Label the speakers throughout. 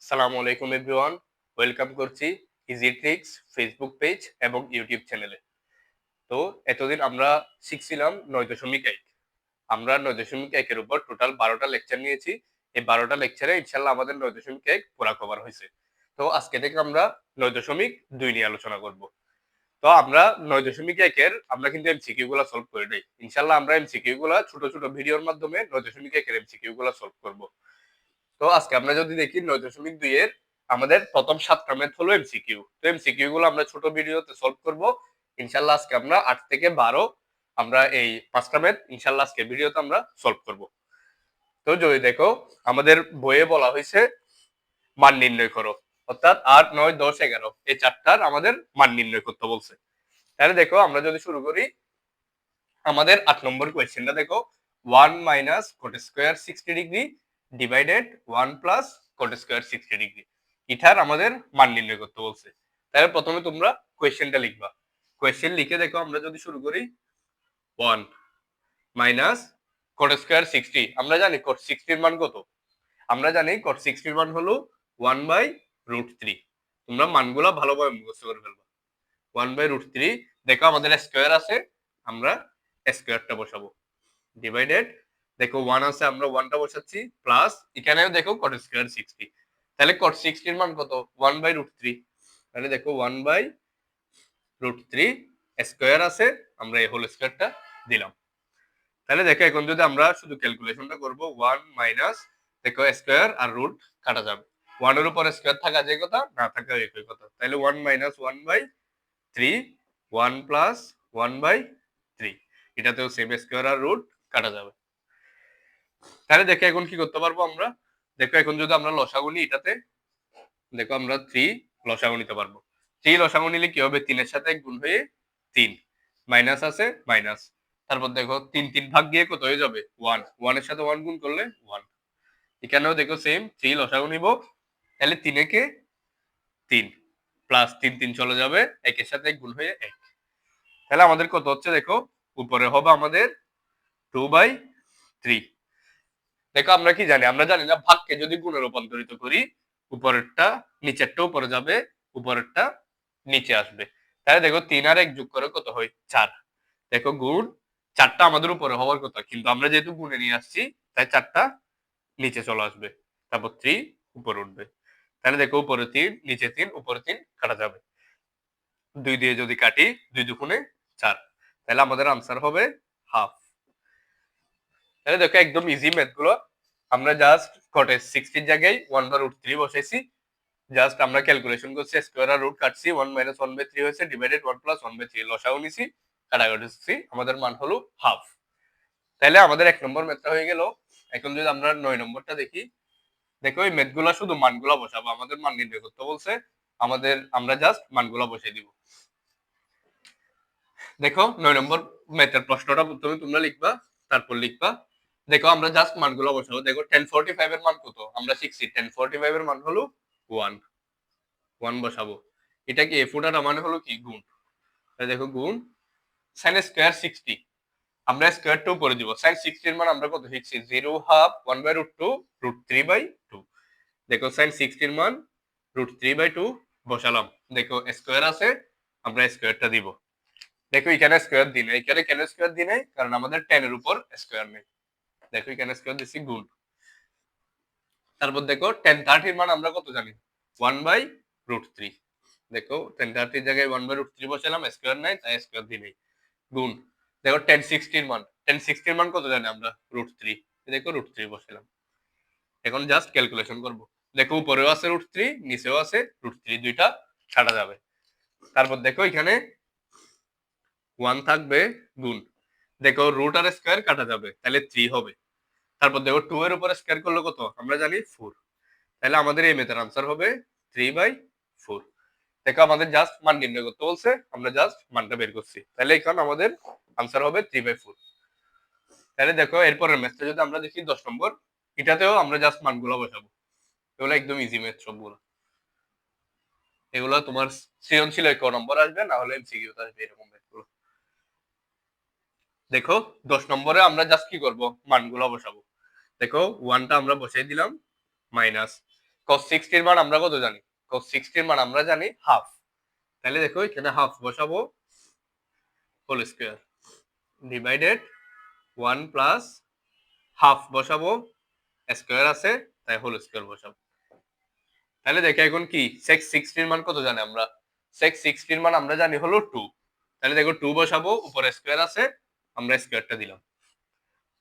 Speaker 1: সালামু আলাইকুম everyone, welcome করছি ইজি ট্রিক্স ফেসবুক পেজ এবং ইউটিউব চ্যানেলে। তো এতদিন আমরা শিখছিলাম 9.1। আমরা 9.1 এর উপর টোটাল 12টা লেকচার নিয়েছি। এই 12টা লেকচারে ইনশাল্লাহ আমাদের 9.1 পুরা কভার হয়েছে। তো আজকে থেকে আমরা 9.2 নিয়ে আলোচনা করব। তো আমরা 9.1 আমরা কিন্তু এমসিকিউ গুলা সলভ করে দেই। ইনশাল্লাহ আমরা এমসিকিউ গুলা ছোট ছোট ভিডিওর মাধ্যমে 9.1 এর এমসিকিউ গুলা সলভ করব। তো আজকে আমরা যদি দেখি 9.2 এর আমাদের প্রথম 7টা ম্যাথ হলো এমসিকিউ। তো এমসিকিউ গুলো আমরা ছোট ভিডিওতে সলভ করব। ইনশাআল্লাহ আজকে আমরা 8 থেকে 12 আমরা এই 5টা ম্যাথ ইনশাআল্লাহ আজকে ভিডিওতে আমরা সলভ করব। তো যদি দেখো আমাদের বইয়ে বলা হয়েছে মান নির্ণয় করো, অর্থাৎ 8, 9, 10, 11 এই চারটার আমাদের মান নির্ণয় করতে বলছে। তাহলে দেখো আমরা যদি শুরু করি, আমাদের 8 নম্বর কোয়েশ্চেনটা দেখো, 1 minus coat square 60 degree divided 1 plus coat square 60 degree, এটার আমাদের মান নির্ণয় করতে বলছে। তাহলে প্রথমে তোমরা কোয়েশ্চেনটা লিখবা। কোয়েশ্চেন লিখে দেখো আমরা যদি শুরু করি, 1 মাইনাস কোট স্কোয়ার 60, আমরা জানি কোট 60 এর মান কত, আমরা জানি কোট 60 এর মান হলো 1/√3। তোমরা মানগুলো ভালোভাবে মুখস্থ করে ফেলবা। 1/√3, দেখো আমাদের স্কোয়ার আছে, আমরা স্কোয়ারটা বসাবো, ডিভাইডেড দেখো 1 আছে, আমরা 1টা বসাচ্ছি, প্লাস এখানেও দেখো cot স্কয়ার 60। তাহলে cot 60 এর মান কত? 1/√3। তাহলে দেখো 1/√3 স্কয়ার আছে, আমরা এই হোল স্কয়ারটা দিলাম। তাহলে দেখো এখন যদি আমরা শুধু ক্যালকুলেশনটা করব, 1 মাইনাস দেখো স্কয়ার আর রুট কাটা যাবে, 1 এর উপর স্কয়ার থাকা যায় কথা, না থাকা একই কথা। তাহলে 1 মাইনাস 1/3, 1 প্লাস 1/3, এটাতেও সেম স্কয়ার আর রুট কাটা যাবে। তাহলে দেখো এখন কি করতে পারবো আমরা, দেখো এখন যদি আমরা লসাগু নিই এটাতে, দেখো আমরা 3 লসাগু নিতে পারবো। 3 লসাগু নিলে কি হবে, 3 এর সাথে গুণ হয়ে 3, মাইনাস আছে মাইনাস, তারপর দেখো 3 3 ভাগ গিয়ে কত হয়ে যাবে, 1, 1 এর সাথে 1 গুণ করলে 1। এখানেও দেখো সেম 3 লসাগু নিব, তাহলে 3 একে 3, প্লাস 3 3 চলে যাবে, 1 এর সাথে গুণ হয়ে 1। তাহলে আমাদের কত হচ্ছে দেখো, উপরে হবে আমাদের 2/3। দেখো আমরা কি জানি, আমরা জানি না ভাগকে যদি গুণে রূপান্তরিত করি, উপরেরটা নিচেরটা উপরে যাবে, উপরেরটা নিচে আসবে। তাহলে দেখো 3 আর 1 যোগ করে কত হয়, 4। দেখো গুণ 4টা আমাদের উপরে হওয়ার কথা, কিন্তু আমরা যেহেতু গুণে নিয়ে আসছি তাই 4টা নিচে চলে আসবে, তারপর 3 উপরে উঠবে। তাহলে দেখো উপরে 3 নিচে 3 উপরে 3 কাটা যাবে, 2 দিয়ে যদি কাটি 2 দুগুণে 4, তাহলে আমাদের আনসার হবে হাফ। তাহলে দেখো একদম ইজি ম্যাথ গুলো, আমরা জাস্ট কটে 60 জায়গায় 1/√3 বসাইছি, জাস্ট আমরা ক্যালকুলেশন করছি, স্কয়ার আর রুট কাটছি, 1 মাইনাস 1/3 হয়েছে, ডিভাইডেড 1 প্লাস 1/3 লসাগু নিছি, কাটাকাটি, আমাদের মান হলো হাফ। তাহলে আমাদের 1 নম্বর ম্যাথটা হয়ে গেল। এখন যদি আমরা 9 নম্বরটা দেখি, দেখো এই ম্যাথগুলা শুধু মানগুলা বসাবো, আমাদের মান নির্ণয় করতে বলছে, আমরা জাস্ট মানগুলা বসাই দিব। দেখো 9 নম্বর ম্যাথের প্রশ্নটা প্রথমে তোমরা লিখবা, তারপর লিখবা, দেখো আমরা জাস্ট মানগুলো বসাবো। দেখো 1045 এর মান কত, আমরা শিখছি 1045 এর মান হলো 1, 1 বসাবো। এটা কি ফুটাটা মানে হলো কি গুণ, দেখো গুণ sin স্কয়ার 60, আমরা স্কয়ারটা উপরে দিব, sin 60 এর মান আমরা কত শিখছি, 0 হাফ 1/√2 √3/2। দেখো sin 60 এর মান √3/2 বসালাম, দেখো স্কয়ার আছে, আমরা স্কয়ারটা দিব। দেখো এখানে স্কয়ার দিই নাই, এখানে কেন স্কয়ার দিই নাই, কারণ আমাদের 10 এর উপর স্কয়ার নেই। দেখো এখানে স্কয়ার দিছি গুণ। তারপর দেখো 1030 এর মান আমরা কত জানি, 1/√3। দেখো 1030 এর জায়গায় 1/√3 বসালাম, স্কয়ার নাই তাই স্কয়ার দিই নাই, গুণ। দেখো 1060 এর মান, 1060 এর মান কত জানি আমরা, √3। দেখো √3 বসালাম। এখন জাস্ট ক্যালকুলেশন করব। দেখো উপরেও আছে √3, নিচেও আছে √3, দুইটা কাটা যাবে। তারপর দেখো এখানে 1 থাকবে, গুণ। দেখো রুট আর স্কয়ার কাটা যাবে, তাহলে 3 হবে। তারপর দেখো 2 এর উপর স্কয়ার করলে কত, আমরা জানি 4। তাহলে আমাদের এই মেথডের आंसर হবে 3/4। দেখো আমাদের জাস্ট মান নির্ণয় করতে বলছে, আমরা জাস্ট মানটা বের করছি, তাহলে এখানে আমাদের आंसर হবে 3/4। তাহলে দেখো এরপরের ম্যাথটা যদি আমরা দেখি 10 নম্বর, এটাতেও আমরা জাস্ট মানগুলো বসাবো। এগুলো একদম ইজি ম্যাথ সবগুলো, এগুলো তোমার সৃজনশীল ক নম্বর আসবে, না হলে এমসিকিউ আসবে এরকম ম্যাথগুলো। দেখো 10 নম্বরে আমরা জাস্ট কি করব, মানগুলো বসাবো। দেখো 1টা আমরা বসাই দিলাম, মাইনাস cos 60 এর মান আমরা কত জানি? cos 60 এর মান আমরা জানি হাফ। তাহলে দেখো এখানে হাফ বসাবো, whole square divided 1 plus half বসাবো, স্কয়ার আছে তাই হোল স্কয়ার বসাবো। তাহলে দেখো এখন কি sec 60 এর মান কত জানি আমরা? sec 60 এর মান আমরা জানি হলো 2। তাহলে দেখো 2 বসাবো, উপরে স্কয়ার আছে, আমরা স্কয়ারটা দিলাম।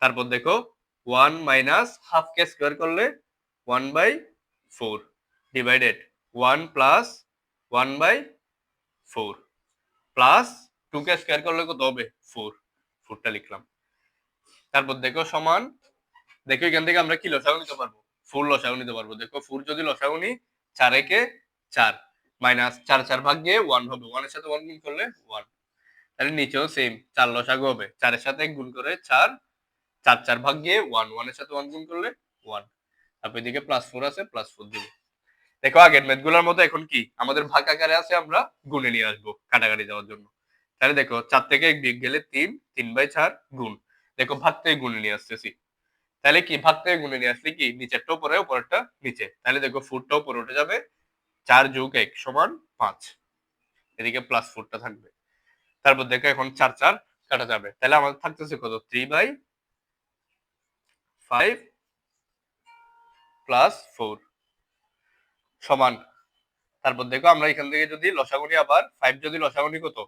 Speaker 1: তারপর দেখো 1 মাইনাস হাফ কে স্কয়ার করলে 1/4 ডিভাইডেড 1 প্লাস 1/4 প্লাস 2 কে স্কয়ার করলে কত হবে? 4, 4টা লিখলাম। তারপর দেখো সমান, দেখো এখান থেকে আমরা কি লসাগু নিতে পারবো? 4 লসাগু নিতে পারবো। দেখো 4 যদি লসাগু নিই 4 একে 4 মাইনাস 4 4 ভাগ গিয়ে 1 হবে, 1 এর সাথে 1 গুণ করলে 1। তাহলে নিচেও সেম 4 লসাগু হবে, 4 এর সাথে 1 গুণ করে 4, 4 4 ভাগ গিয়ে 1, 1 এর সাথে 1 গুণ করলে 1। তারপর এদিকে +4 আছে, +4 দিব। দেখো আগের ম্যাথগুলোর মতো এখন কি আমাদের ভাগ আকারে আছে, আমরা গুণে নিয়ে আসবো কাটাকাটি যাওয়ার জন্য। তাহলে দেখো 4 থেকে 1 বিয়োগ গেলে 3, 3/4 গুণ। দেখো ভাগ থেকে গুণে নিয়ে আসতেছি। তাহলে কি ভাগ থেকে গুণে নিয়ে আসলে কি নিচেরটা উপরে, উপরেরটা নিচে। তাহলে দেখো 4টা উপরে উঠে যাবে, 4 + 1 = 5। এদিকে +4টা থাকবে। তারপর দেখো এখন 4 4 কাটা যাবে। তাহলে আমাদের থাকতেছে কত? 3/5 + 4 সমান। তারপর দেখো আমরা এখান থেকে যদি লসাগু নিই, আবার 5 যদি লসাগু নিই কত?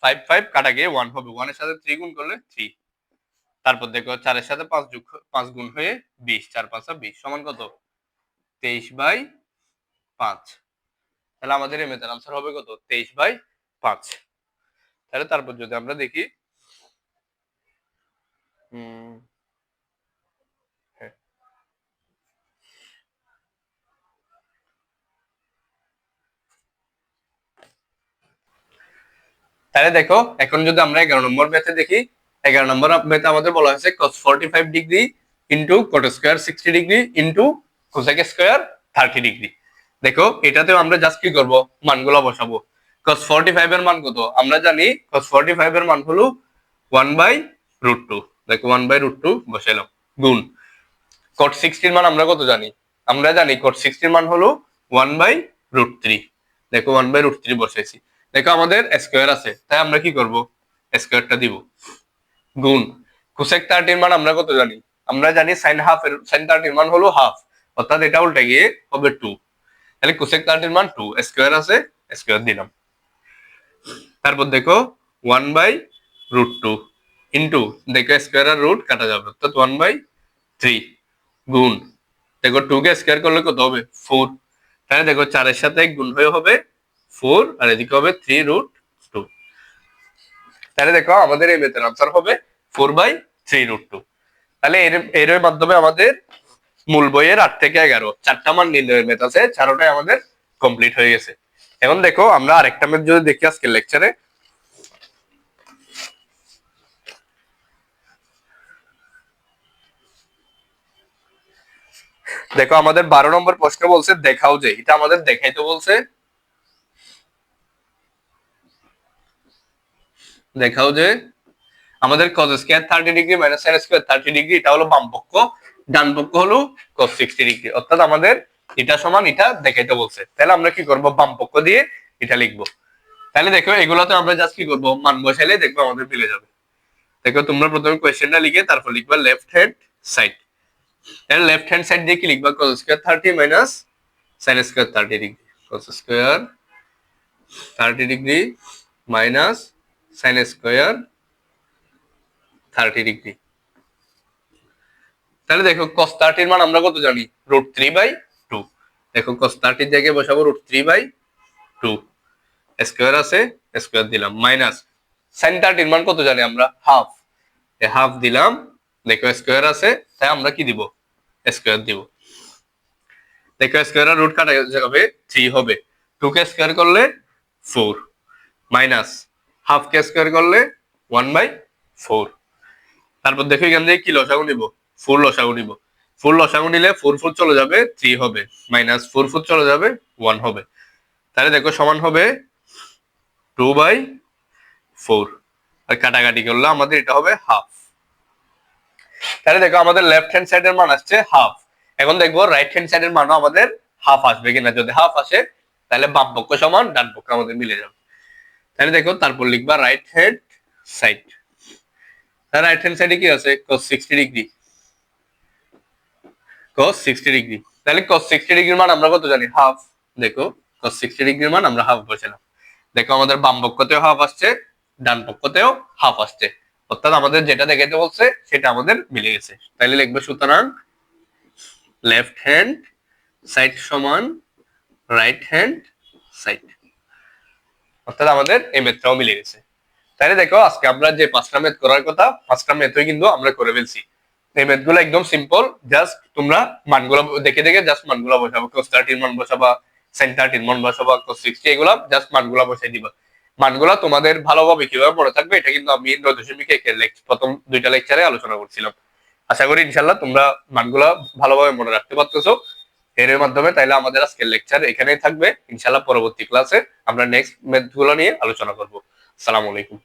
Speaker 1: 5 5 কাটা গিয়ে 1 হবে, 1 এর সাথে 3 গুণ করলে 3। তারপর দেখো 4 এর সাথে 5 গুণ হয়ে 20, 4 5 20 সমান কত? 23/5। তাহলে আমাদের এই মেথডের आंसर হবে কত? 23/5। তাহলে তারপর যদি আমরা দেখি হ্যাঁ, তাহলে দেখো এখন যদি আমরা 11 নম্বর ম্যাথে দেখি, 11 নম্বর ম্যাথে আমাদের বলা হয়েছে cos 45 degree into cot square 60 degree into cosec square 30 degree. দেখো এটাতেও আমরা জাস্ট কি করব? মানগুলো বসাবো। cos 45 এর মান কত? আমরা জানি cos 45 এর মান হলো 1/√2। দেখো 1/√2 বসাইলাম, গুণ cot 60 এর মান আমরা কত জানি? আমরা জানি cot 60 এর মান হলো 1/√3। দেখো 1/√3 বসাইছি। দেখো আমাদের স্কয়ার আছে, তাই আমরা কি করব? স্কয়ারটা দিব, গুণ cosec 30 এর মান আমরা কত জানি? আমরা জানি sin হাফ এর sin 30 এর মান হলো হাফ, অর্থাৎ এটা উল্টে গিয়ে হবে 2। তাহলে cosec 30 এর মান 2, স্কয়ার আছে, স্কয়ার দিলাম। তারপর দেখো 1/√2 ইনটু দেখো স্কয়ার আর রুট কাটা যাবে, অর্থাৎ 1/3 গুণ দেখো 2 কে স্কয়ার করলে কত হবে? 4। তাহলে দেখো 4 এর সাথে 1 গুণ হয়ে হবে 4, আর এদিকে হবে 3√2। তাহলে দেখো আমাদের এই মেথডের आंसर হবে 4/3√2। তাহলে এর মাধ্যমে আমাদের মূল বইয়ের 8 থেকে 11 চারটা মান নির্ণয়ের মেথড আছে, চারটাই আমাদের কমপ্লিট হয়ে গেছে। এখন দেখো আমরা আরেকটা মেথড যদি দেখি আজকের লেকচারে, দেখো আমাদের 12 নম্বর প্রশ্ন বলছে দেখাও যে, এটা আমাদের দেখাইতে বলছে, দেখাও যে আমাদের cos square 30 degree minus sin square 30 degree এটা হলো বাম পক্ষ, ডান পক্ষ হলো cos 60 ডিগ্রি, অর্থাৎ আমাদের এটা সমান এটা দেখাইতে বলছে। তাহলে আমরা কি করব? বাম পক্ষ দিয়ে এটা লিখব। তাহলে দেখো এগুলোতে আমরা জাস্ট কি করব? মান বসাইলে দেখবো আমাদের মিলে যাবে। দেখো তোমরা প্রথমে কোশ্চেনটা লিখে তারপর লিখবা লেফট হ্যান্ড সাইড। তাহলে লেফট হ্যান্ড সাইড দিয়ে কি লিখবা? cos square 30 minus sin square 30 degree, cos square 30 degree minus sin square 30 degree. তাহলে দেখো cos 30 এর মান আমরা কত জানি? √3/2। দেখো cos 30 জায়গায় বসাবো √3/2, স্কয়ার আছে, স্কয়ার দিলাম, মাইনাস sin 30 এর মান কত জানি আমরা? হাফ, হাফ দিলাম। দেখো স্কয়ার আছে, তাই আমরা কি দিব? স্কয়ার দিব। দেখো স্কয়ার আর রুট কাটা যাবে, 3 হবে। 2 কে স্কয়ার করলে 4 মাইনাস হাফ কে স্কয়ার করলে 1/4। তারপর দেখো এখান থেকে কি লসাগু নিব? 4 লসাগু নিব। 4 লসাগু নিলে 4 4 চলে যাবে, 3 হবে, মাইনাস 4 4 চলে যাবে, 1 হবে। তাহলে দেখো সমান হবে 2/4, আর কাটাকাটি করলে আমাদের এটা হবে হাফ। তাহলে দেখো আমাদের লেফট হ্যান্ড সাইডের মান আসছে হাফ। এখন দেখবো রাইট হ্যান্ড সাইডের মানও আমাদের হাফ আসবে কিনা, যদি হাফ আসে তাহলে বাম পক্ষ সমান ডান পক্ষ আমাদের মিলে যাবে। তাহলে দেখো তারপর লিখবা right hand side. Right hand সাইডে কি আছে cos 60 ডিগ্রি, cos 60 ডিগ্রি। তাহলে cos 60 ডিগ্রির মান আমরা কত জানি, হাফ। দেখো cos 60 ডিগ্রির মান আমরা হাফ বসালাম। দেখো আমাদের বাম পক্ষতেও হাফ আসছে, ডান পক্ষতেও হাফ আসছে, অর্থাৎ আমাদের যেটা দেখাতে বলছে সেটা আমাদের মিলে গেছে। তাহলে লিখবো সুতরাং লেফট হ্যান্ড সাইড সমান রাইট হ্যান্ড সাইড, অর্থাৎ আমাদের এই মেথটাও মিলে গেছে। তাহলে দেখো আজকে আমরা যে 5টা মেথ করার কথা 5টা মেথই কিন্তু আমরা করে ফেলছি। এই মেথ গুলো একদম সিম্পল, জাস্ট তোমরা মানগুলো দেখে দেখে জাস্ট মানগুলো বসাবো, cos 30 মান বসাবা, sin 30 মান বসাবা, cos 60 এগুলা জাস্ট মানগুলো বসাই দিবা। মানগুলো তোমাদের ভালোভাবে কিভাবে মনে থাকবে এটা কিন্তু আমি 9.1 প্রথম 2টা লেকচারে আলোচনা করছিলাম। আশা করি ইনশাল্লাহ তোমরা মানগুলো ভালোভাবে মনে রাখতে পারতেছো এর মাধ্যমে। তাইলে আমাদের আজকের লেকচার এখানেই থাকবে, ইনশাল্লাহ পরবর্তী ক্লাসে আমরা নেক্সট মেথ গুলো নিয়ে আলোচনা করবো। আসসালামু আলাইকুম।